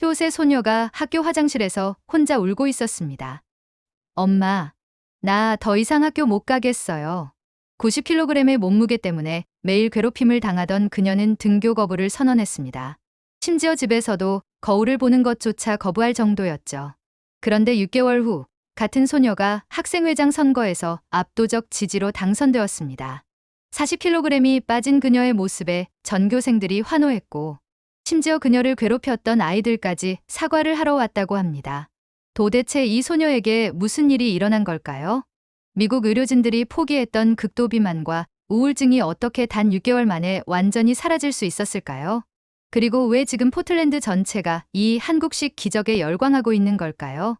5세 소녀가 학교 화장실에서 혼자 울고 있었습니다. 엄마, 나 더 이상 학교 못 가겠어요. 90kg의 몸무게 때문에 매일 괴롭힘을 당하던 그녀는 등교 거부를 선언했습니다. 심지어 집에서도 거울을 보는 것조차 거부할 정도였죠. 그런데 6개월 후 같은 소녀가 학생회장 선거에서 압도적 지지로 당선되었습니다. 40kg이 빠진 그녀의 모습에 전교생들이 환호했고 심지어 그녀를 괴롭혔던 아이들까지 사과를 하러 왔다고 합니다. 도대체 이 소녀에게 무슨 일이 일어난 걸까요? 미국 의료진들이 포기했던 극도 비만과 우울증이 어떻게 단 6개월 만에 완전히 사라질 수 있었을까요? 그리고 왜 지금 포틀랜드 전체가 이 한국식 기적에 열광하고 있는 걸까요?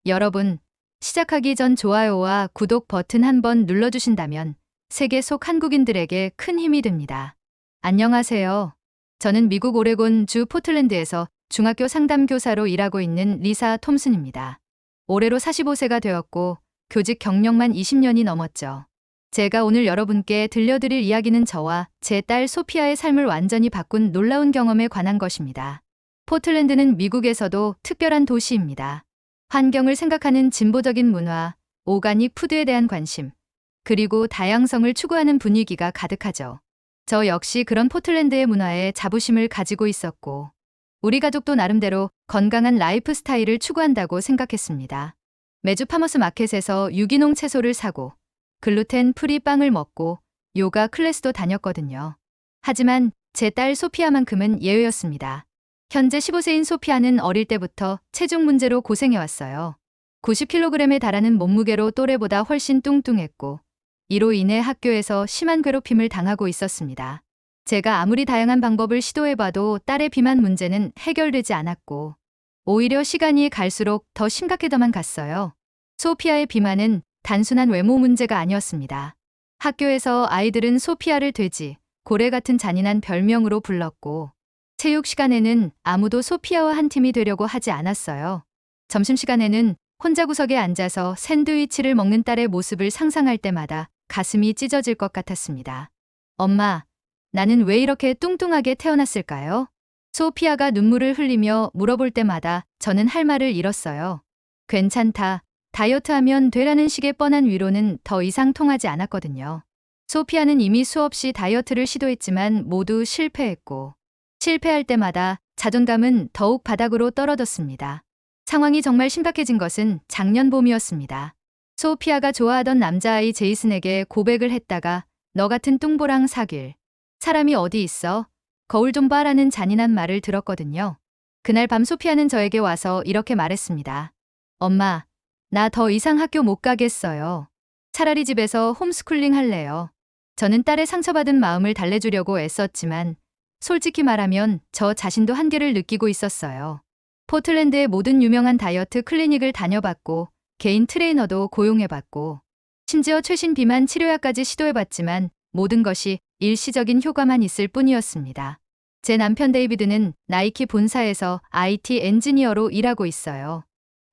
여러분, 시작하기 전 좋아요와 구독 버튼 한번 눌러주신다면 세계 속 한국인들에게 큰 힘이 됩니다. 안녕하세요. 저는 미국 오레곤 주 포틀랜드에서 중학교 상담교사로 일하고 있는 리사 톰슨입니다. 올해로 45세가 되었고 교직 경력만 20년이 넘었죠. 제가 오늘 여러분께 들려드릴 이야기는 저와 제 딸 소피아의 삶을 완전히 바꾼 놀라운 경험에 관한 것입니다. 포틀랜드는 미국에서도 특별한 도시입니다. 환경을 생각하는 진보적인 문화, 오가닉 푸드에 대한 관심, 그리고 다양성을 추구하는 분위기가 가득하죠. 저 역시 그런 포틀랜드의 문화에 자부심을 가지고 있었고, 우리 가족도 나름대로 건강한 라이프 스타일을 추구한다고 생각했습니다. 매주 파머스 마켓에서 유기농 채소를 사고, 글루텐 프리 빵을 먹고 요가 클래스도 다녔거든요. 하지만 제 딸 소피아만큼은 예외였습니다. 현재 15세인 소피아는 어릴 때부터 체중 문제로 고생해왔어요. 90kg에 달하는 몸무게로 또래보다 훨씬 뚱뚱했고 이로 인해 학교에서 심한 괴롭힘을 당하고 있었습니다. 제가 아무리 다양한 방법을 시도해봐도 딸의 비만 문제는 해결되지 않았고 오히려 시간이 갈수록 더 심각해져만 갔어요. 소피아의 비만은 단순한 외모 문제가 아니었습니다. 학교에서 아이들은 소피아를 돼지, 고래 같은 잔인한 별명으로 불렀고 체육 시간에는 아무도 소피아와 한 팀이 되려고 하지 않았어요. 점심시간에는 혼자 구석에 앉아서 샌드위치를 먹는 딸의 모습을 상상할 때마다 가슴이 찢어질 것 같았습니다. 엄마, 나는 왜 이렇게 뚱뚱하게 태어났을까요? 소피아가 눈물을 흘리며 물어볼 때마다 저는 할 말을 잃었어요. 괜찮다. 다이어트하면 되라는 식의 뻔한 위로는 더 이상 통하지 않았거든요. 소피아는 이미 수없이 다이어트를 시도했지만 모두 실패했고 실패할 때마다 자존감은 더욱 바닥으로 떨어졌습니다. 상황이 정말 심각해진 것은 작년 봄이었습니다. 소피아가 좋아하던 남자아이 제이슨에게 고백을 했다가 너 같은 뚱보랑 사귈 사람이 어디 있어? 거울 좀 봐라는 잔인한 말을 들었거든요. 그날 밤 소피아는 저에게 와서 이렇게 말했습니다. 엄마, 나 더 이상 학교 못 가겠어요. 차라리 집에서 홈스쿨링 할래요. 저는 딸의 상처받은 마음을 달래주려고 애썼지만 솔직히 말하면 저 자신도 한계를 느끼고 있었어요. 포틀랜드의 모든 유명한 다이어트 클리닉을 다녀봤고 개인 트레이너도 고용해봤고 심지어 최신 비만 치료약까지 시도해봤지만 모든 것이 일시적인 효과만 있을 뿐이었습니다. 제 남편 데이비드는 나이키 본사에서 IT 엔지니어로 일하고 있어요.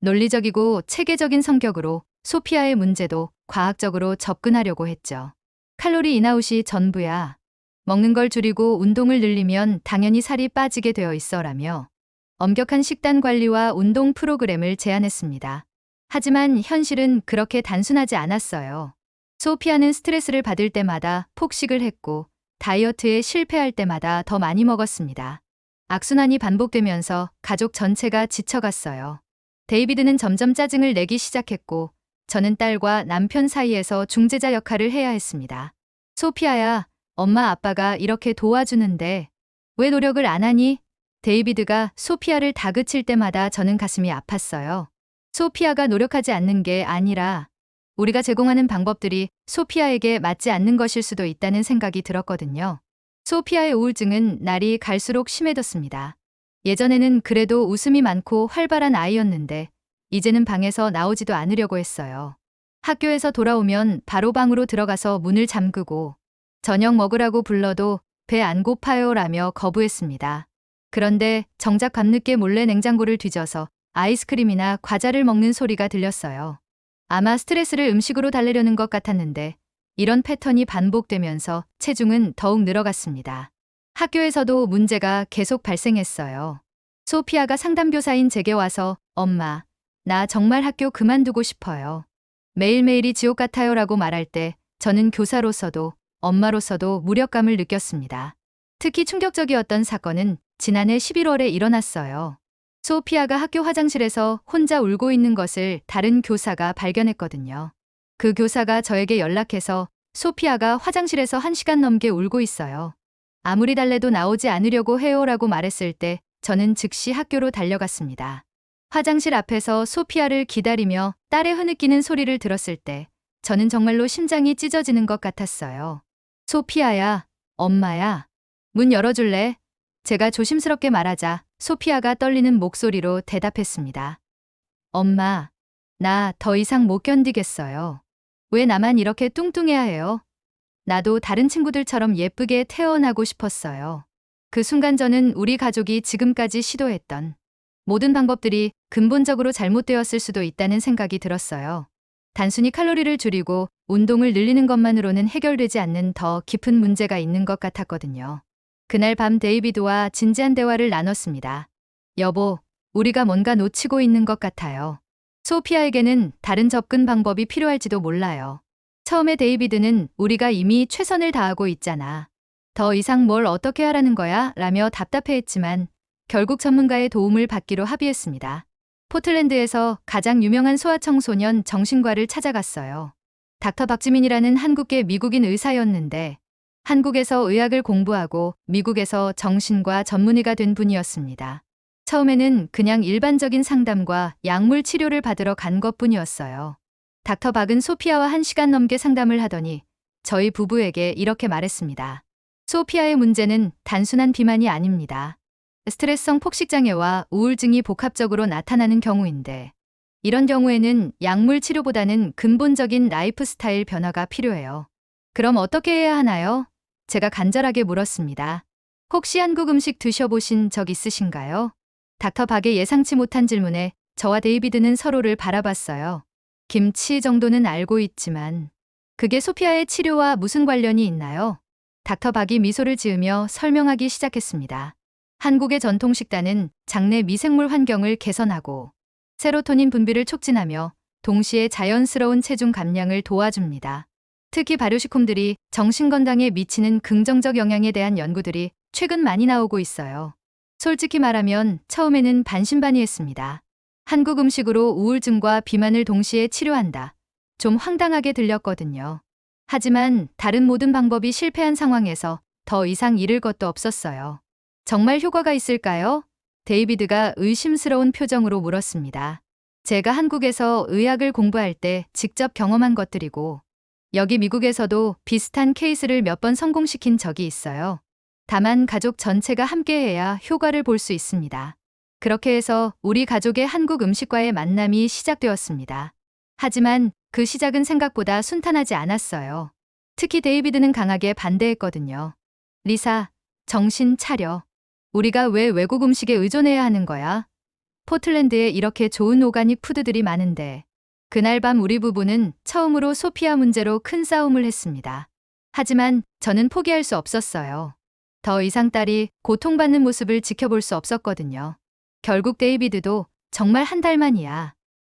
논리적이고 체계적인 성격으로 소피아의 문제도 과학적으로 접근하려고 했죠. 칼로리 인아웃이 전부야. 먹는 걸 줄이고 운동을 늘리면 당연히 살이 빠지게 되어 있어라며 엄격한 식단 관리와 운동 프로그램을 제안했습니다. 하지만 현실은 그렇게 단순하지 않았어요. 소피아는 스트레스를 받을 때마다 폭식을 했고 다이어트에 실패할 때마다 더 많이 먹었습니다. 악순환이 반복되면서 가족 전체가 지쳐갔어요. 데이비드는 점점 짜증을 내기 시작했고 저는 딸과 남편 사이에서 중재자 역할을 해야 했습니다. 소피아야, 엄마 아빠가 이렇게 도와주는데 왜 노력을 안 하니? 데이비드가 소피아를 다그칠 때마다 저는 가슴이 아팠어요. 소피아가 노력하지 않는 게 아니라 우리가 제공하는 방법들이 소피아에게 맞지 않는 것일 수도 있다는 생각이 들었거든요. 소피아의 우울증은 날이 갈수록 심해졌습니다. 예전에는 그래도 웃음이 많고 활발한 아이였는데 이제는 방에서 나오지도 않으려고 했어요. 학교에서 돌아오면 바로 방으로 들어가서 문을 잠그고 저녁 먹으라고 불러도 배 안 고파요 라며 거부했습니다. 그런데 정작 밤늦게 몰래 냉장고를 뒤져서 아이스크림이나 과자를 먹는 소리가 들렸어요. 아마 스트레스를 음식으로 달래려는 것 같았는데 이런 패턴이 반복되면서 체중은 더욱 늘어갔습니다. 학교에서도 문제가 계속 발생했어요. 소피아가 상담교사인 제게 와서 엄마, 나 정말 학교 그만두고 싶어요. 매일매일이 지옥 같아요라고 말할 때 저는 교사로서도 엄마로서도 무력감을 느꼈습니다. 특히 충격적이었던 사건은 지난해 11월에 일어났어요. 소피아가 학교 화장실에서 혼자 울고 있는 것을 다른 교사가 발견했거든요. 그 교사가 저에게 연락해서 소피아가 화장실에서 1시간 넘게 울고 있어요. 아무리 달래도 나오지 않으려고 해요라고 말했을 때 저는 즉시 학교로 달려갔습니다. 화장실 앞에서 소피아를 기다리며 딸의 흐느끼는 소리를 들었을 때 저는 정말로 심장이 찢어지는 것 같았어요. 소피아야, 엄마야, 문 열어줄래? 제가 조심스럽게 말하자 소피아가 떨리는 목소리로 대답했습니다. 엄마, 나 더 이상 못 견디겠어요. 왜 나만 이렇게 뚱뚱해야 해요? 나도 다른 친구들처럼 예쁘게 태어나고 싶었어요. 그 순간 저는 우리 가족이 지금까지 시도했던 모든 방법들이 근본적으로 잘못되었을 수도 있다는 생각이 들었어요. 단순히 칼로리를 줄이고 운동을 늘리는 것만으로는 해결되지 않는 더 깊은 문제가 있는 것 같았거든요. 그날 밤 데이비드와 진지한 대화를 나눴습니다. 여보, 우리가 뭔가 놓치고 있는 것 같아요. 소피아에게는 다른 접근 방법이 필요할지도 몰라요. 처음에 데이비드는 우리가 이미 최선을 다하고 있잖아. 더 이상 뭘 어떻게 하라는 거야? 라며 답답해했지만 결국 전문가의 도움을 받기로 합의했습니다. 포틀랜드에서 가장 유명한 소아청소년 정신과를 찾아갔어요. 닥터 박지민이라는 한국계 미국인 의사였는데 한국에서 의학을 공부하고 미국에서 정신과 전문의가 된 분이었습니다. 처음에는 그냥 일반적인 상담과 약물 치료를 받으러 간 것뿐이었어요. 닥터 박은 소피아와 1시간 넘게 상담을 하더니 저희 부부에게 이렇게 말했습니다. 소피아의 문제는 단순한 비만이 아닙니다. 스트레스성 폭식장애와 우울증이 복합적으로 나타나는 경우인데 이런 경우에는 약물 치료보다는 근본적인 라이프 스타일 변화가 필요해요. 그럼 어떻게 해야 하나요? 제가 간절하게 물었습니다. 혹시 한국 음식 드셔보신 적 있으신가요? 닥터 박의 예상치 못한 질문에 저와 데이비드는 서로를 바라봤어요. 김치 정도는 알고 있지만 그게 소피아의 치료와 무슨 관련이 있나요? 닥터 박이 미소를 지으며 설명하기 시작했습니다. 한국의 전통 식단은 장내 미생물 환경을 개선하고 세로토닌 분비를 촉진하며 동시에 자연스러운 체중 감량을 도와줍니다. 특히 발효식품들이 정신건강에 미치는 긍정적 영향에 대한 연구들이 최근 많이 나오고 있어요. 솔직히 말하면 처음에는 반신반의했습니다. 한국 음식으로 우울증과 비만을 동시에 치료한다. 좀 황당하게 들렸거든요. 하지만 다른 모든 방법이 실패한 상황에서 더 이상 잃을 것도 없었어요. 정말 효과가 있을까요? 데이비드가 의심스러운 표정으로 물었습니다. 제가 한국에서 의학을 공부할 때 직접 경험한 것들이고 여기 미국에서도 비슷한 케이스를 몇 번 성공시킨 적이 있어요. 다만 가족 전체가 함께해야 효과를 볼 수 있습니다. 그렇게 해서 우리 가족의 한국 음식과의 만남이 시작되었습니다. 하지만 그 시작은 생각보다 순탄하지 않았어요. 특히 데이비드는 강하게 반대했거든요. 리사, 정신 차려. 우리가 왜 외국 음식에 의존해야 하는 거야? 포틀랜드에 이렇게 좋은 오가닉 푸드들이 많은데. 그날 밤 우리 부부는 처음으로 소피아 문제로 큰 싸움을 했습니다. 하지만 저는 포기할 수 없었어요. 더 이상 딸이 고통받는 모습을 지켜볼 수 없었거든요. 결국 데이비드도 정말 1달만이야.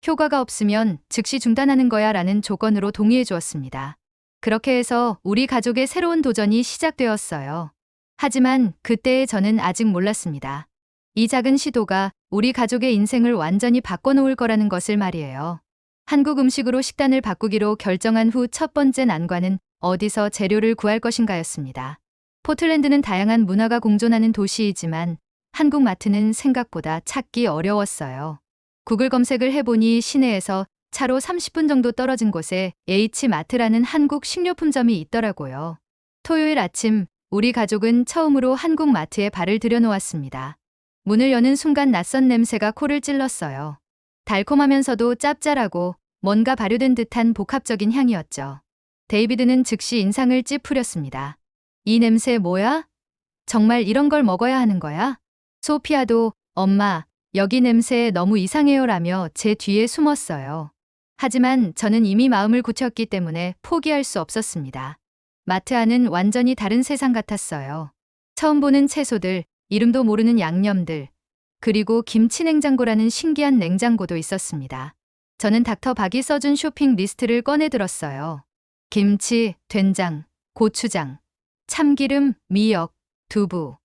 효과가 없으면 즉시 중단하는 거야 라는 조건으로 동의해 주었습니다. 그렇게 해서 우리 가족의 새로운 도전이 시작되었어요. 하지만 그때의 저는 아직 몰랐습니다. 이 작은 시도가 우리 가족의 인생을 완전히 바꿔놓을 거라는 것을 말이에요. 한국 음식으로 식단을 바꾸기로 결정한 후 첫 번째 난관은 어디서 재료를 구할 것인가였습니다. 포틀랜드는 다양한 문화가 공존하는 도시이지만 한국 마트는 생각보다 찾기 어려웠어요. 구글 검색을 해보니 시내에서 차로 30분 정도 떨어진 곳에 H마트라는 한국 식료품점이 있더라고요. 토요일 아침 우리 가족은 처음으로 한국 마트에 발을 들여놓았습니다. 문을 여는 순간 낯선 냄새가 코를 찔렀어요. 달콤하면서도 짭짤하고 뭔가 발효된 듯한 복합적인 향이었죠. 데이비드는 즉시 인상을 찌푸렸습니다. 이 냄새 뭐야? 정말 이런 걸 먹어야 하는 거야? 소피아도 엄마, 여기 냄새 너무 이상해요 라며 제 뒤에 숨었어요. 하지만 저는 이미 마음을 굳혔기 때문에 포기할 수 없었습니다. 마트 안은 완전히 다른 세상 같았어요. 처음 보는 채소들, 이름도 모르는 양념들, 그리고 김치 냉장고라는 신기한 냉장고도 있었습니다. 저는 닥터 박이 써준 쇼핑 리스트를 꺼내 들었어요. 김치, 된장, 고추장, 참기름, 미역, 두부.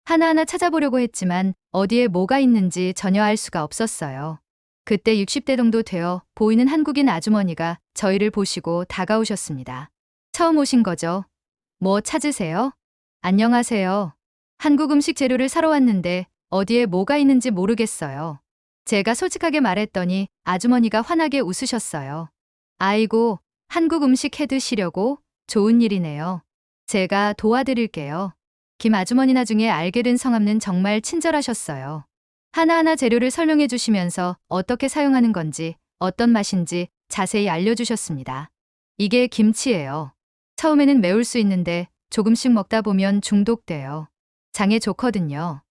하나하나 찾아보려고 했지만 어디에 뭐가 있는지 전혀 알 수가 없었어요. 그때 60대 정도 되어 보이는 한국인 아주머니가 저희를 보시고 다가오셨습니다. 처음 오신 거죠? 뭐 찾으세요? 안녕하세요. 한국 음식 재료를 사러 왔는데 어디에 뭐가 있는지 모르겠어요. 제가 솔직하게 말했더니 아주머니가 환하게 웃으셨어요. 아이고, 한국 음식 해 드시려고? 좋은 일이네요. 제가 도와드릴게요. 김 아주머니 나중에 알게 된 성함은 정말 친절하셨어요. 하나하나 재료를 설명해 주시면서 어떻게 사용하는 건지, 어떤 맛인지 자세히 알려주셨습니다. 이게 김치예요. 처음에는 매울 수 있는데 조금씩 먹다 보면 중독돼요. 장에 좋거든요.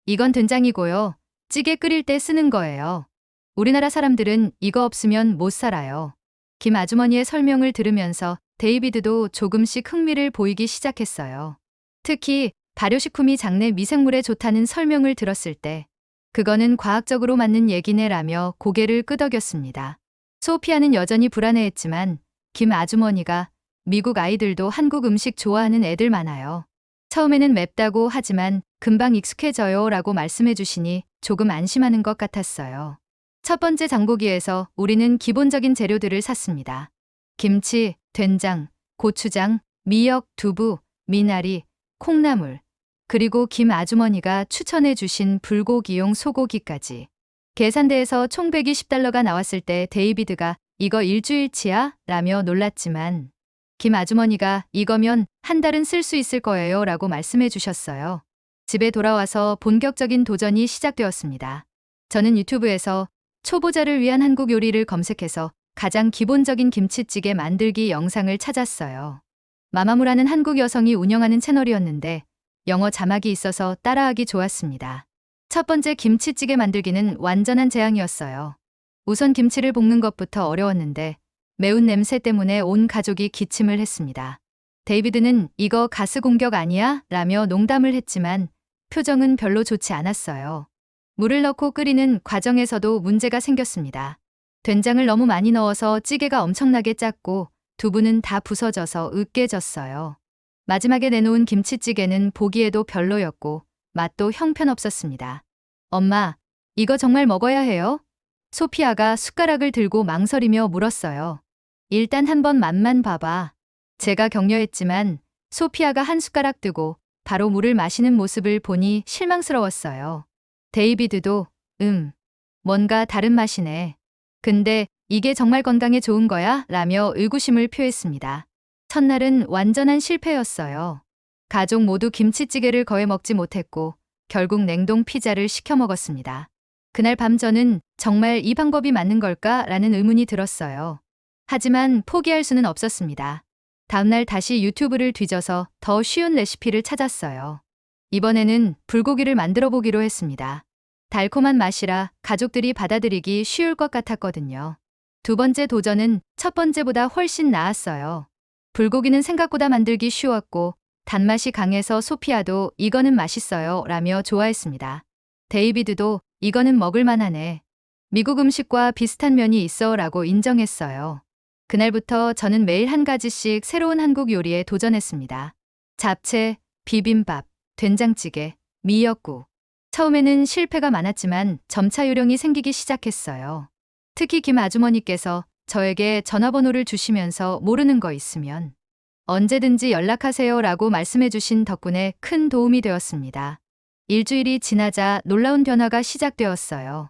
이건 된장이고요. 찌개 끓일 때 쓰는 거예요. 우리나라 사람들은 이거 없으면 못 살아요. 김 아주머니의 설명을 들으면서 데이비드도 조금씩 흥미를 보이기 시작했어요. 특히 발효식품이 장내 미생물에 좋다는 설명을 들었을 때 그거는 과학적으로 맞는 얘기네라며 고개를 끄덕였습니다. 소피아는 여전히 불안해했지만 김 아주머니가 미국 아이들도 한국 음식 좋아하는 애들 많아요. 처음에는 맵다고 하지만 금방 익숙해져요 라고 말씀해 주시니 조금 안심하는 것 같았어요. 첫 번째 장보기에서 우리는 기본적인 재료들을 샀습니다. 김치, 된장, 고추장, 미역, 두부, 미나리, 콩나물, 그리고 김 아주머니가 추천해 주신 불고기용 소고기까지. 계산대에서 총 $120가 나왔을 때 데이비드가 이거 일주일치야? 라며 놀랐지만 김 아주머니가 이거면 한 달은 쓸 수 있을 거예요 라고 말씀해 주셨어요. 집에 돌아와서 본격적인 도전이 시작되었습니다. 저는 유튜브에서 초보자를 위한 한국 요리를 검색해서 가장 기본적인 김치찌개 만들기 영상을 찾았어요. 마마무라는 한국 여성이 운영하는 채널이었는데 영어 자막이 있어서 따라하기 좋았습니다. 첫 번째 김치찌개 만들기는 완전한 재앙이었어요. 우선 김치를 볶는 것부터 어려웠는데 매운 냄새 때문에 온 가족이 기침을 했습니다. 데이비드는 이거 가스 공격 아니야? 라며 농담을 했지만 표정은 별로 좋지 않았어요. 물을 넣고 끓이는 과정에서도 문제가 생겼습니다. 된장을 너무 많이 넣어서 찌개가 엄청나게 짰고 두부는 다 부서져서 으깨졌어요. 마지막에 내놓은 김치찌개는 보기에도 별로였고 맛도 형편없었습니다. 엄마, 이거 정말 먹어야 해요? 소피아가 숟가락을 들고 망설이며 물었어요. 일단 한번 맛만 봐봐. 제가 격려했지만 소피아가 한 숟가락 뜨고 바로 물을 마시는 모습을 보니 실망스러웠어요. 데이비드도 뭔가 다른 맛이네. 근데 이게 정말 건강에 좋은 거야? 라며 의구심을 표했습니다. 첫날은 완전한 실패였어요. 가족 모두 김치찌개를 거의 먹지 못했고 결국 냉동 피자를 시켜 먹었습니다. 그날 밤 저는 정말 이 방법이 맞는 걸까? 라는 의문이 들었어요. 하지만 포기할 수는 없었습니다. 다음날 다시 유튜브를 뒤져서 더 쉬운 레시피를 찾았어요. 이번에는 불고기를 만들어 보기로 했습니다. 달콤한 맛이라 가족들이 받아들이기 쉬울 것 같았거든요. 두 번째 도전은 첫 번째보다 훨씬 나았어요. 불고기는 생각보다 만들기 쉬웠고 단맛이 강해서 소피아도 이거는 맛있어요 라며 좋아했습니다. 데이비드도 이거는 먹을만하네. 미국 음식과 비슷한 면이 있어 라고 인정했어요. 그날부터 저는 매일 한 가지씩 새로운 한국 요리에 도전했습니다. 잡채, 비빔밥, 된장찌개, 미역국. 처음에는 실패가 많았지만 점차 요령이 생기기 시작했어요. 특히 김 아주머니께서 저에게 전화번호를 주시면서 모르는 거 있으면 언제든지 연락하세요 라고 말씀해 주신 덕분에 큰 도움이 되었습니다. 일주일이 지나자 놀라운 변화가 시작되었어요.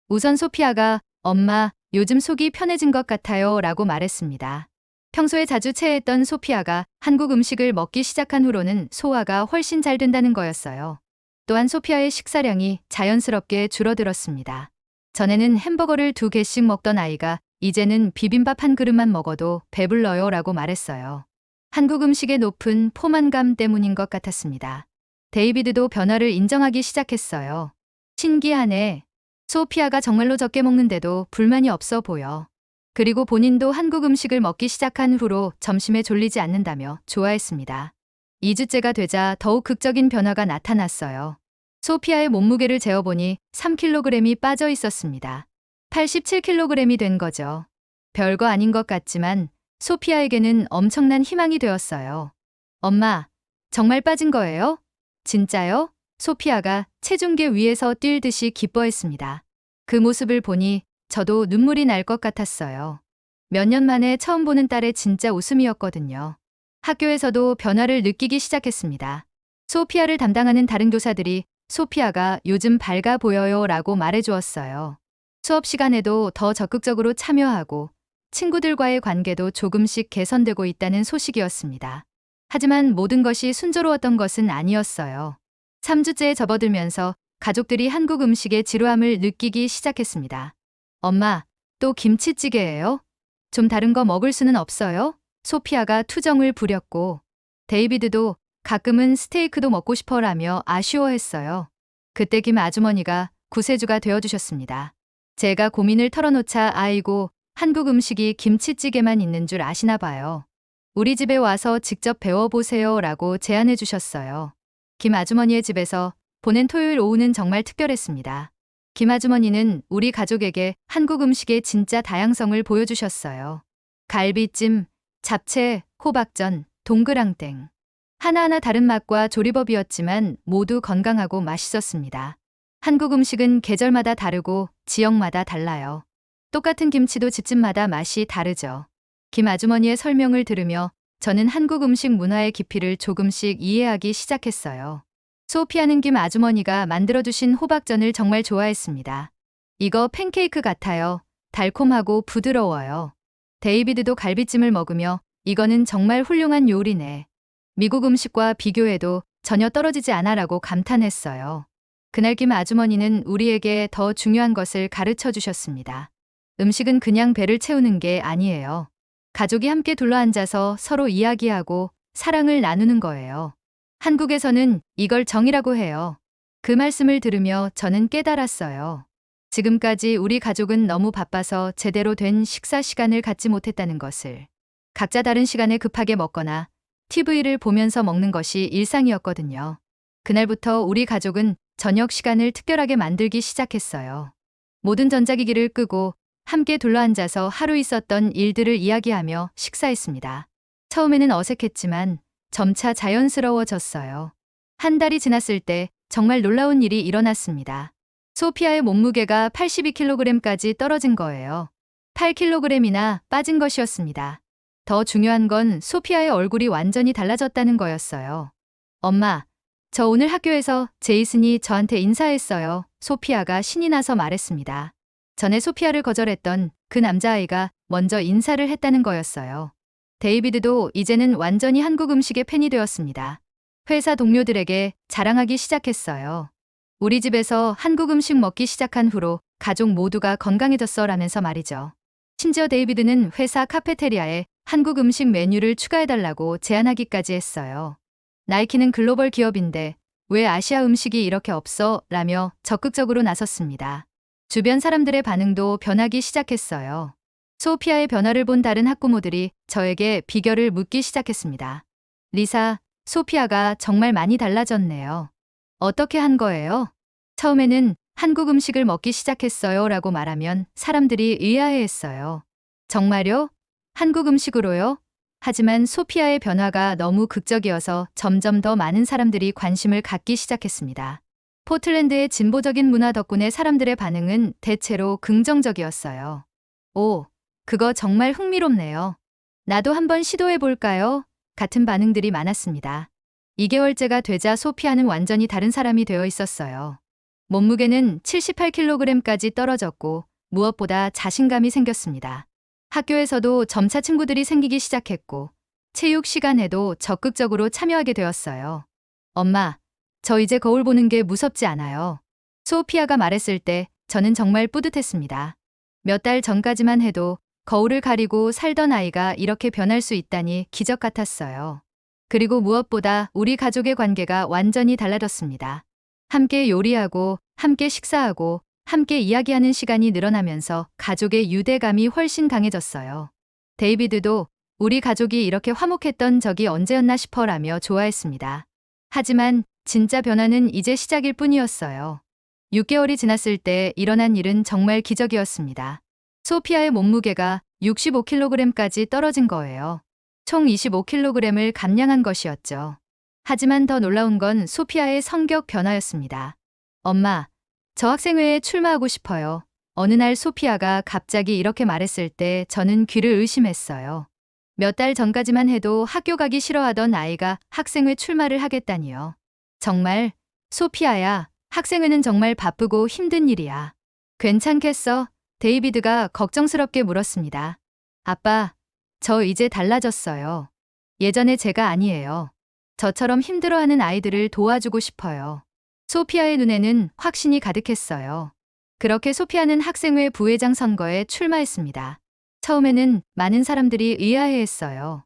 우선 소피아가 엄마, 요즘 속이 편해진 것 같아요 라고 말했습니다. 평소에 자주 체했던 소피아가 한국 음식을 먹기 시작한 후로는 소화가 훨씬 잘 된다는 거였어요. 또한 소피아의 식사량이 자연스럽게 줄어들었습니다. 전에는 햄버거를 2개씩 먹던 아이가 이제는 비빔밥 한 그릇만 먹어도 배불러요 라고 말했어요. 한국 음식의 높은 포만감 때문인 것 같았습니다. 데이비드도 변화를 인정하기 시작했어요. 신기하네. 소피아가 정말로 적게 먹는데도 불만이 없어 보여. 그리고 본인도 한국 음식을 먹기 시작한 후로 점심에 졸리지 않는다며 좋아했습니다. 2주째가 되자 더욱 극적인 변화가 나타났어요. 소피아의 몸무게를 재어보니 3kg이 빠져 있었습니다. 87kg이 된 거죠. 별거 아닌 것 같지만 소피아에게는 엄청난 희망이 되었어요. 엄마, 정말 빠진 거예요? 진짜요? 소피아가 체중계 위에서 뛸 듯이 기뻐했습니다. 그 모습을 보니 저도 눈물이 날 것 같았어요. 몇 년 만에 처음 보는 딸의 진짜 웃음이었거든요. 학교에서도 변화를 느끼기 시작했습니다. 소피아를 담당하는 다른 교사들이 소피아가 요즘 밝아 보여요 라고 말해주었어요. 수업 시간에도 더 적극적으로 참여하고 친구들과의 관계도 조금씩 개선되고 있다는 소식이었습니다. 하지만 모든 것이 순조로웠던 것은 아니었어요. 3주째에 접어들면서 가족들이 한국 음식의 지루함을 느끼기 시작했습니다. 엄마, 또 김치찌개예요? 좀 다른 거 먹을 수는 없어요? 소피아가 투정을 부렸고 데이비드도 가끔은 스테이크도 먹고 싶어라며 아쉬워했어요. 그때 김 아주머니가 구세주가 되어주셨습니다. 제가 고민을 털어놓자 아이고 한국 음식이 김치찌개만 있는 줄 아시나 봐요. 우리 집에 와서 직접 배워보세요 라고 제안해 주셨어요. 김 아주머니의 집에서 보낸 토요일 오후는 정말 특별했습니다. 김 아주머니는 우리 가족에게 한국 음식의 진짜 다양성을 보여주셨어요. 갈비찜, 잡채, 호박전, 동그랑땡. 하나하나 다른 맛과 조리법이었지만 모두 건강하고 맛있었습니다. 한국 음식은 계절마다 다르고 지역마다 달라요. 똑같은 김치도 집집마다 맛이 다르죠. 김 아주머니의 설명을 들으며 저는 한국 음식 문화의 깊이를 조금씩 이해하기 시작했어요. 소피아는 김 아주머니가 만들어주신 호박전을 정말 좋아했습니다. 이거 팬케이크 같아요. 달콤하고 부드러워요. 데이비드도 갈비찜을 먹으며 이거는 정말 훌륭한 요리네. 미국 음식과 비교해도 전혀 떨어지지 않아라고 감탄했어요. 그날 김 아주머니는 우리에게 더 중요한 것을 가르쳐 주셨습니다. 음식은 그냥 배를 채우는 게 아니에요. 가족이 함께 둘러앉아서 서로 이야기하고 사랑을 나누는 거예요. 한국에서는 이걸 정이라고 해요. 그 말씀을 들으며 저는 깨달았어요. 지금까지 우리 가족은 너무 바빠서 제대로 된 식사 시간을 갖지 못했다는 것을. 각자 다른 시간에 급하게 먹거나 TV를 보면서 먹는 것이 일상이었거든요. 그날부터 우리 가족은 저녁 시간을 특별하게 만들기 시작했어요. 모든 전자기기를 끄고 함께 둘러앉아서 하루 있었던 일들을 이야기하며 식사했습니다. 처음에는 어색했지만 점차 자연스러워졌어요. 한 달이 지났을 때 정말 놀라운 일이 일어났습니다. 소피아의 몸무게가 82kg까지 떨어진 거예요. 8kg이나 빠진 것이었습니다. 더 중요한 건 소피아의 얼굴이 완전히 달라졌다는 거였어요. 엄마, 저 오늘 학교에서 제이슨이 저한테 인사했어요. 소피아가 신이 나서 말했습니다. 전에 소피아를 거절했던 그 남자아이가 먼저 인사를 했다는 거였어요. 데이비드도 이제는 완전히 한국 음식의 팬이 되었습니다. 회사 동료들에게 자랑하기 시작했어요. 우리 집에서 한국 음식 먹기 시작한 후로 가족 모두가 건강해졌어 라면서 말이죠. 심지어 데이비드는 회사 카페테리아에 한국 음식 메뉴를 추가해달라고 제안하기까지 했어요. 나이키는 글로벌 기업인데 왜 아시아 음식이 이렇게 없어? 라며 적극적으로 나섰습니다. 주변 사람들의 반응도 변하기 시작했어요. 소피아의 변화를 본 다른 학부모들이 저에게 비결을 묻기 시작했습니다. 리사, 소피아가 정말 많이 달라졌네요. 어떻게 한 거예요? 처음에는 한국 음식을 먹기 시작했어요 라고 말하면 사람들이 의아해했어요. 정말요? 한국 음식으로요? 하지만 소피아의 변화가 너무 극적이어서 점점 더 많은 사람들이 관심을 갖기 시작했습니다. 포틀랜드의 진보적인 문화 덕분에 사람들의 반응은 대체로 긍정적이었어요. 오, 그거 정말 흥미롭네요. 나도 한번 시도해 볼까요? 같은 반응들이 많았습니다. 2개월째가 되자 소피아는 완전히 다른 사람이 되어 있었어요. 몸무게는 78kg까지 떨어졌고 무엇보다 자신감이 생겼습니다. 학교에서도 점차 친구들이 생기기 시작했고 체육 시간에도 적극적으로 참여하게 되었어요. 엄마, 저 이제 거울 보는 게 무섭지 않아요. 소피아가 말했을 때 저는 정말 뿌듯했습니다. 몇 달 전까지만 해도 거울을 가리고 살던 아이가 이렇게 변할 수 있다니 기적 같았어요. 그리고 무엇보다 우리 가족의 관계가 완전히 달라졌습니다. 함께 요리하고 함께 식사하고 함께 이야기하는 시간이 늘어나면서 가족의 유대감이 훨씬 강해졌어요. 데이비드도 우리 가족이 이렇게 화목했던 적이 언제였나 싶어라며 좋아했습니다. 하지만 진짜 변화는 이제 시작일 뿐이었어요. 6개월이 지났을 때 일어난 일은 정말 기적이었습니다. 소피아의 몸무게가 65kg까지 떨어진 거예요. 총 25kg을 감량한 것이었죠. 하지만 더 놀라운 건 소피아의 성격 변화였습니다. 엄마, 저 학생회에 출마하고 싶어요. 어느 날 소피아가 갑자기 이렇게 말했을 때 저는 귀를 의심했어요. 몇 달 전까지만 해도 학교 가기 싫어하던 아이가 학생회 출마를 하겠다니요. 정말, 소피아야, 학생회는 정말 바쁘고 힘든 일이야. 괜찮겠어? 데이비드가 걱정스럽게 물었습니다. 아빠, 저 이제 달라졌어요. 예전에 제가 아니에요. 저처럼 힘들어하는 아이들을 도와주고 싶어요. 소피아의 눈에는 확신이 가득했어요. 그렇게 소피아는 학생회 부회장 선거에 출마했습니다. 처음에는 많은 사람들이 의아해했어요.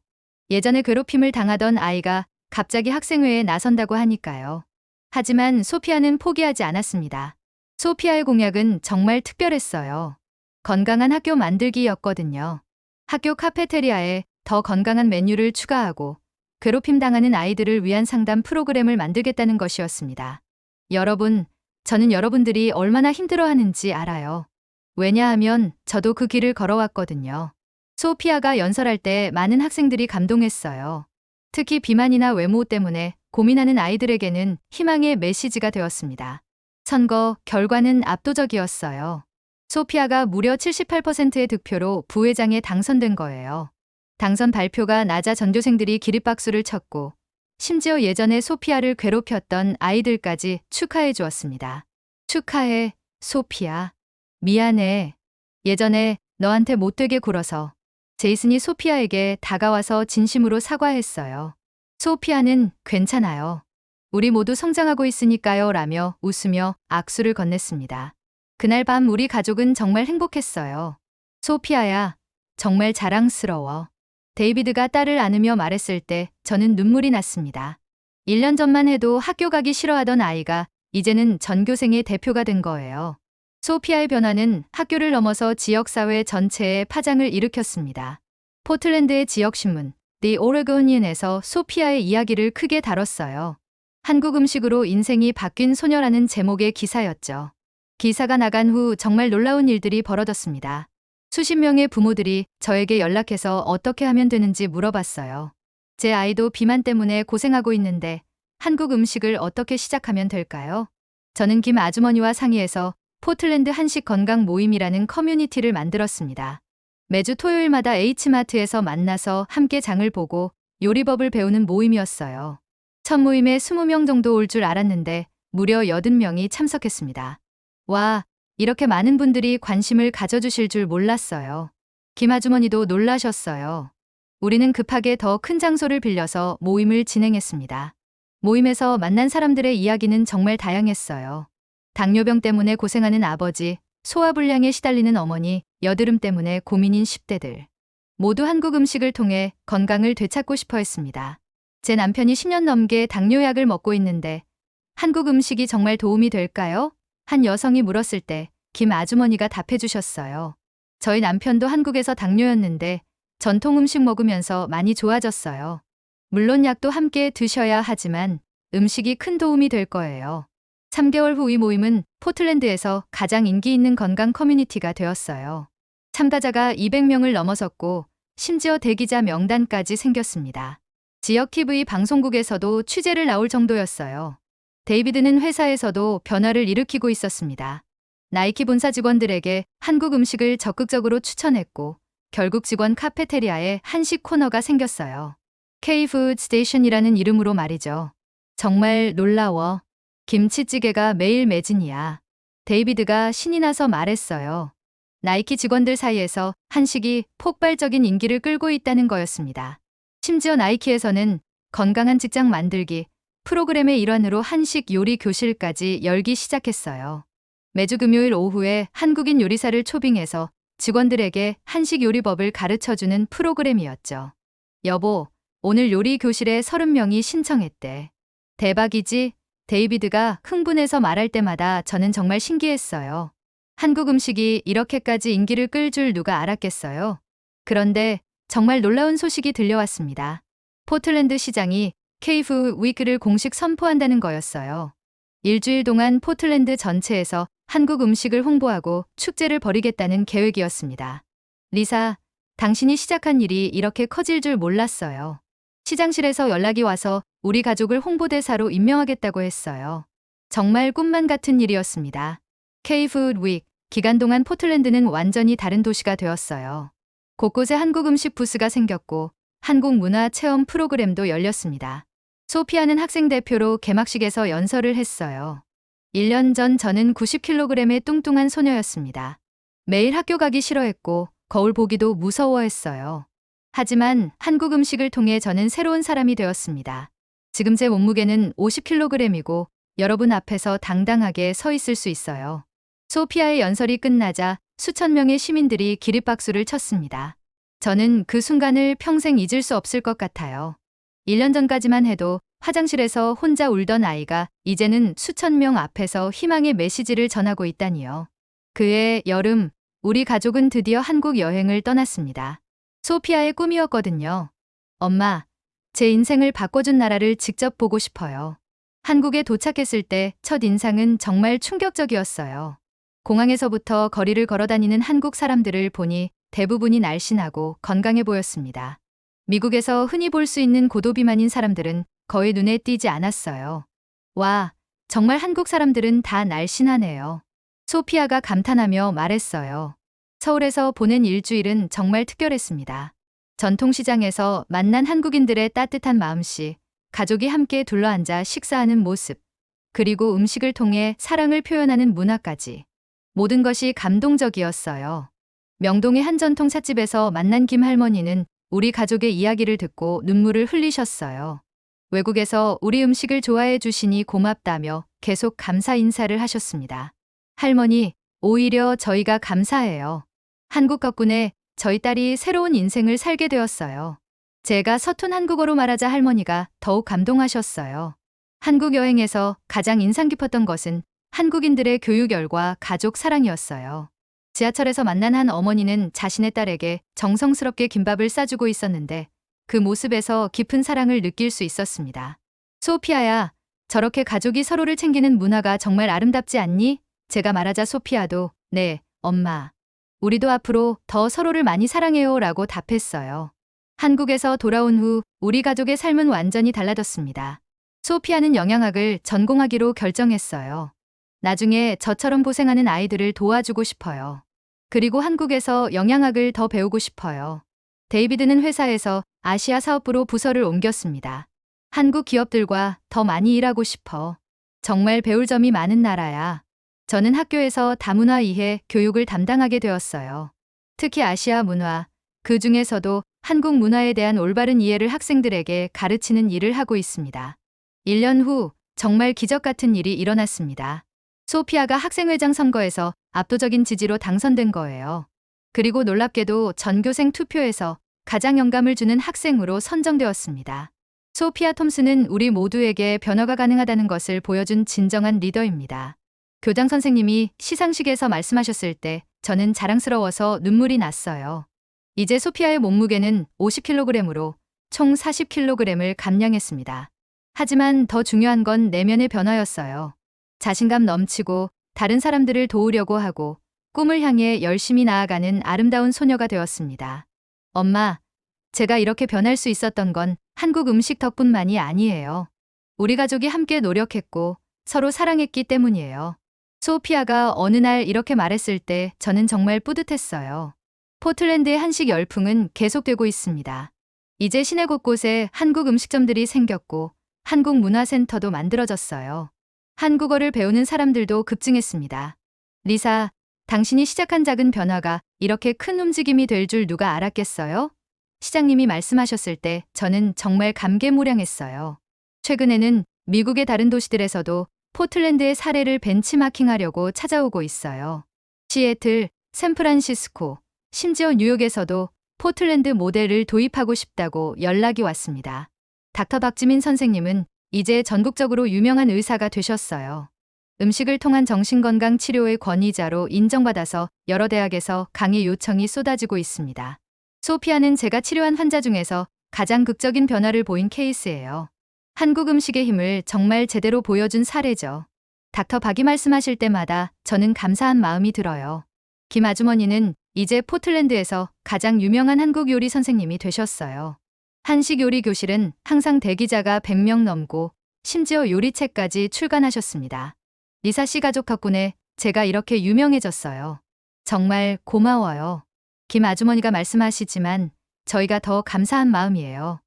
예전에 괴롭힘을 당하던 아이가 갑자기 학생회에 나선다고 하니까요. 하지만 소피아는 포기하지 않았습니다. 소피아의 공약은 정말 특별했어요. 건강한 학교 만들기였거든요. 학교 카페테리아에 더 건강한 메뉴를 추가하고 괴롭힘 당하는 아이들을 위한 상담 프로그램을 만들겠다는 것이었습니다. 여러분, 저는 여러분들이 얼마나 힘들어하는지 알아요. 왜냐하면 저도 그 길을 걸어왔거든요. 소피아가 연설할 때 많은 학생들이 감동했어요. 특히 비만이나 외모 때문에 고민하는 아이들에게는 희망의 메시지가 되었습니다. 선거 결과는 압도적이었어요. 소피아가 무려 78%의 득표로 부회장에 당선된 거예요. 당선 발표가 나자 전교생들이 기립박수를 쳤고 심지어 예전에 소피아를 괴롭혔던 아이들까지 축하해 주었습니다. 축하해, 소피아. 미안해. 예전에 너한테 못되게 굴어서. 제이슨이 소피아에게 다가와서 진심으로 사과했어요. 소피아는 괜찮아요. 우리 모두 성장하고 있으니까요 라며 웃으며 악수를 건넸습니다. 그날 밤 우리 가족은 정말 행복했어요. 소피아야, 정말 자랑스러워. 데이비드가 딸을 안으며 말했을 때 저는 눈물이 났습니다. 1년 전만 해도 학교 가기 싫어하던 아이가 이제는 전교생의 대표가 된 거예요. 소피아의 변화는 학교를 넘어서 지역사회 전체에 파장을 일으켰습니다. 포틀랜드의 지역신문 The Oregonian에서 소피아의 이야기를 크게 다뤘어요. 한국 음식으로 인생이 바뀐 소녀라는 제목의 기사였죠. 기사가 나간 후 정말 놀라운 일들이 벌어졌습니다. 수십 명의 부모들이 저에게 연락해서 어떻게 하면 되는지 물어봤어요. 제 아이도 비만 때문에 고생하고 있는데 한국 음식을 어떻게 시작하면 될까요? 저는 김 아주머니와 상의해서 포틀랜드 한식 건강 모임이라는 커뮤니티를 만들었습니다. 매주 토요일마다 H마트에서 만나서 함께 장을 보고 요리법을 배우는 모임이었어요. 첫 모임에 20명 정도 올 줄 알았는데 무려 80명이 참석했습니다. 와, 이렇게 많은 분들이 관심을 가져주실 줄 몰랐어요. 김 아주머니도 놀라셨어요. 우리는 급하게 더 큰 장소를 빌려서 모임을 진행했습니다. 모임에서 만난 사람들의 이야기는 정말 다양했어요. 당뇨병 때문에 고생하는 아버지, 소화불량에 시달리는 어머니, 여드름 때문에 고민인 10대들. 모두 한국 음식을 통해 건강을 되찾고 싶어 했습니다. 제 남편이 10년 넘게 당뇨약을 먹고 있는데 한국 음식이 정말 도움이 될까요? 한 여성이 물었을 때 김 아주머니가 답해 주셨어요. 저희 남편도 한국에서 당뇨였는데 전통 음식 먹으면서 많이 좋아졌어요. 물론 약도 함께 드셔야 하지만 음식이 큰 도움이 될 거예요. 3개월 후 이 모임은 포틀랜드에서 가장 인기 있는 건강 커뮤니티가 되었어요. 참가자가 200명을 넘어섰고 심지어 대기자 명단까지 생겼습니다. 지역 TV 방송국에서도 취재를 나올 정도였어요. 데이비드는 회사에서도 변화를 일으키고 있었습니다. 나이키 본사 직원들에게 한국 음식을 적극적으로 추천했고 결국 직원 카페테리아에 한식 코너가 생겼어요. K-Food Station이라는 이름으로 말이죠. 정말 놀라워. 김치찌개가 매일 매진이야. 데이비드가 신이 나서 말했어요. 나이키 직원들 사이에서 한식이 폭발적인 인기를 끌고 있다는 거였습니다. 심지어 나이키에서는 건강한 직장 만들기 프로그램의 일환으로 한식 요리 교실까지 열기 시작했어요. 매주 금요일 오후에 한국인 요리사를 초빙해서 직원들에게 한식 요리법을 가르쳐주는 프로그램이었죠. 여보, 오늘 요리 교실에 30명이 신청했대. 대박이지? 데이비드가 흥분해서 말할 때마다 저는 정말 신기했어요. 한국 음식이 이렇게까지 인기를 끌 줄 누가 알았겠어요? 그런데 정말 놀라운 소식이 들려왔습니다. 포틀랜드 시장이 K-푸드 위크를 공식 선포한다는 거였어요. 일주일 동안 포틀랜드 전체에서 한국 음식을 홍보하고 축제를 벌이겠다는 계획이었습니다. 리사, 당신이 시작한 일이 이렇게 커질 줄 몰랐어요. 시장실에서 연락이 와서 우리 가족을 홍보대사로 임명하겠다고 했어요. 정말 꿈만 같은 일이었습니다. K-푸드 위크 기간 동안 포틀랜드는 완전히 다른 도시가 되었어요. 곳곳에 한국 음식 부스가 생겼고 한국 문화 체험 프로그램도 열렸습니다. 소피아는 학생 대표로 개막식에서 연설을 했어요. 1년 전 저는 90kg의 뚱뚱한 소녀였습니다. 매일 학교 가기 싫어했고 거울 보기도 무서워했어요. 하지만 한국 음식을 통해 저는 새로운 사람이 되었습니다. 지금 제 몸무게는 50kg이고 여러분 앞에서 당당하게 서 있을 수 있어요. 소피아의 연설이 끝나자 수천 명의 시민들이 기립박수를 쳤습니다. 저는 그 순간을 평생 잊을 수 없을 것 같아요. 1년 전까지만 해도 화장실에서 혼자 울던 아이가 이제는 수천 명 앞에서 희망의 메시지를 전하고 있다니요. 그해 여름, 우리 가족은 드디어 한국 여행을 떠났습니다. 소피아의 꿈이었거든요. 엄마, 제 인생을 바꿔준 나라를 직접 보고 싶어요. 한국에 도착했을 때 첫 인상은 정말 충격적이었어요. 공항에서부터 거리를 걸어다니는 한국 사람들을 보니 대부분이 날씬하고 건강해 보였습니다. 미국에서 흔히 볼 수 있는 고도비만인 사람들은 거의 눈에 띄지 않았어요. 와, 정말 한국 사람들은 다 날씬하네요. 소피아가 감탄하며 말했어요. 서울에서 보낸 일주일은 정말 특별했습니다. 전통시장에서 만난 한국인들의 따뜻한 마음씨, 가족이 함께 둘러앉아 식사하는 모습, 그리고 음식을 통해 사랑을 표현하는 문화까지. 모든 것이 감동적이었어요. 명동의 한 전통 찻집에서 만난 김 할머니는 우리 가족의 이야기를 듣고 눈물을 흘리셨어요. 외국에서 우리 음식을 좋아해 주시니 고맙다며 계속 감사 인사를 하셨습니다. 할머니, 오히려 저희가 감사해요. 한국 덕분에 저희 딸이 새로운 인생을 살게 되었어요. 제가 서툰 한국어로 말하자 할머니가 더욱 감동하셨어요. 한국 여행에서 가장 인상 깊었던 것은 한국인들의 교육열과 가족 사랑이었어요. 지하철에서 만난 한 어머니는 자신의 딸에게 정성스럽게 김밥을 싸주고 있었는데 그 모습에서 깊은 사랑을 느낄 수 있었습니다. 소피아야, 저렇게 가족이 서로를 챙기는 문화가 정말 아름답지 않니? 제가 말하자 소피아도 네, 엄마. 우리도 앞으로 더 서로를 많이 사랑해요 라고 답했어요. 한국에서 돌아온 후 우리 가족의 삶은 완전히 달라졌습니다. 소피아는 영양학을 전공하기로 결정했어요. 나중에 저처럼 고생하는 아이들을 도와주고 싶어요. 그리고 한국에서 영양학을 더 배우고 싶어요. 데이비드는 회사에서 아시아 사업부로 부서를 옮겼습니다. 한국 기업들과 더 많이 일하고 싶어. 정말 배울 점이 많은 나라야. 저는 학교에서 다문화 이해 교육을 담당하게 되었어요. 특히 아시아 문화, 그 중에서도 한국 문화에 대한 올바른 이해를 학생들에게 가르치는 일을 하고 있습니다. 1년 후 정말 기적 같은 일이 일어났습니다. 소피아가 학생회장 선거에서 압도적인 지지로 당선된 거예요. 그리고 놀랍게도 전교생 투표에서 가장 영감을 주는 학생으로 선정되었습니다. 소피아 톰슨은 우리 모두에게 변화가 가능하다는 것을 보여준 진정한 리더입니다. 교장 선생님이 시상식에서 말씀하셨을 때 저는 자랑스러워서 눈물이 났어요. 이제 소피아의 몸무게는 50kg으로 총 40kg을 감량했습니다. 하지만 더 중요한 건 내면의 변화였어요. 자신감 넘치고 다른 사람들을 도우려고 하고 꿈을 향해 열심히 나아가는 아름다운 소녀가 되었습니다. 엄마, 제가 이렇게 변할 수 있었던 건 한국 음식 덕분만이 아니에요. 우리 가족이 함께 노력했고 서로 사랑했기 때문이에요. 소피아가 어느 날 이렇게 말했을 때 저는 정말 뿌듯했어요. 포틀랜드의 한식 열풍은 계속되고 있습니다. 이제 시내 곳곳에 한국 음식점들이 생겼고 한국 문화센터도 만들어졌어요. 한국어를 배우는 사람들도 급증했습니다. 리사, 당신이 시작한 작은 변화가 이렇게 큰 움직임이 될 줄 누가 알았겠어요? 시장님이 말씀하셨을 때 저는 정말 감개무량했어요. 최근에는 미국의 다른 도시들에서도 포틀랜드의 사례를 벤치마킹하려고 찾아오고 있어요. 시애틀, 샌프란시스코, 심지어 뉴욕에서도 포틀랜드 모델을 도입하고 싶다고 연락이 왔습니다. 닥터 박지민 선생님은 이제 전국적으로 유명한 의사가 되셨어요. 음식을 통한 정신건강 치료의 권위자로 인정받아서 여러 대학에서 강의 요청이 쏟아지고 있습니다. 소피아는 제가 치료한 환자 중에서 가장 극적인 변화를 보인 케이스예요. 한국 음식의 힘을 정말 제대로 보여준 사례죠. 닥터 박이 말씀하실 때마다 저는 감사한 마음이 들어요. 김 아주머니는 이제 포틀랜드에서 가장 유명한 한국 요리 선생님이 되셨어요. 한식 요리 교실은 항상 대기자가 100명 넘고 심지어 요리책까지 출간하셨습니다. 리사 씨 가족 덕분에 제가 이렇게 유명해졌어요. 정말 고마워요. 김 아주머니가 말씀하시지만 저희가 더 감사한 마음이에요.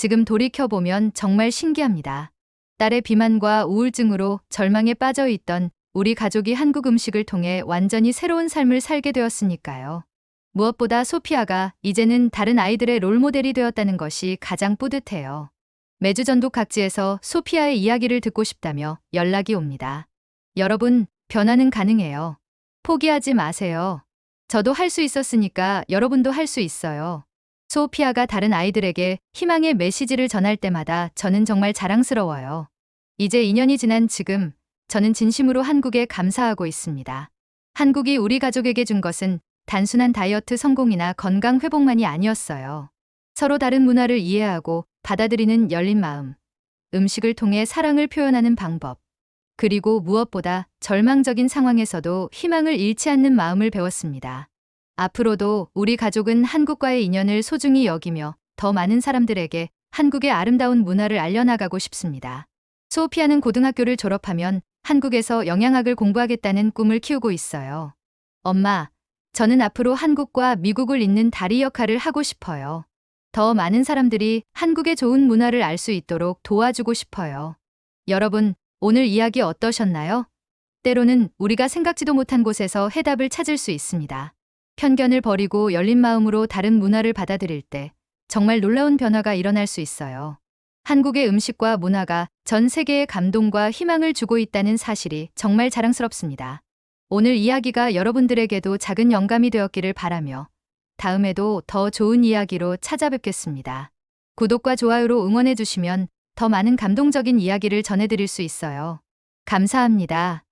지금 돌이켜보면 정말 신기합니다. 딸의 비만과 우울증으로 절망에 빠져 있던 우리 가족이 한국 음식을 통해 완전히 새로운 삶을 살게 되었으니까요. 무엇보다 소피아가 이제는 다른 아이들의 롤모델이 되었다는 것이 가장 뿌듯해요. 매주 전국 각지에서 소피아의 이야기를 듣고 싶다며 연락이 옵니다. 여러분, 변화는 가능해요. 포기하지 마세요. 저도 할 수 있었으니까 여러분도 할 수 있어요. 소피아가 다른 아이들에게 희망의 메시지를 전할 때마다 저는 정말 자랑스러워요. 이제 2년이 지난 지금 저는 진심으로 한국에 감사하고 있습니다. 한국이 우리 가족에게 준 것은 단순한 다이어트 성공이나 건강 회복만이 아니었어요. 서로 다른 문화를 이해하고 받아들이는 열린 마음, 음식을 통해 사랑을 표현하는 방법, 그리고 무엇보다 절망적인 상황에서도 희망을 잃지 않는 마음을 배웠습니다. 앞으로도 우리 가족은 한국과의 인연을 소중히 여기며 더 많은 사람들에게 한국의 아름다운 문화를 알려나가고 싶습니다. 소피아는 고등학교를 졸업하면 한국에서 영양학을 공부하겠다는 꿈을 키우고 있어요. 엄마, 저는 앞으로 한국과 미국을 잇는 다리 역할을 하고 싶어요. 더 많은 사람들이 한국의 좋은 문화를 알 수 있도록 도와주고 싶어요. 여러분, 오늘 이야기 어떠셨나요? 때로는 우리가 생각지도 못한 곳에서 해답을 찾을 수 있습니다. 편견을 버리고 열린 마음으로 다른 문화를 받아들일 때 정말 놀라운 변화가 일어날 수 있어요. 한국의 음식과 문화가 전 세계에 감동과 희망을 주고 있다는 사실이 정말 자랑스럽습니다. 오늘 이야기가 여러분들에게도 작은 영감이 되었기를 바라며 다음에도 더 좋은 이야기로 찾아뵙겠습니다. 구독과 좋아요로 응원해 주시면 더 많은 감동적인 이야기를 전해드릴 수 있어요. 감사합니다.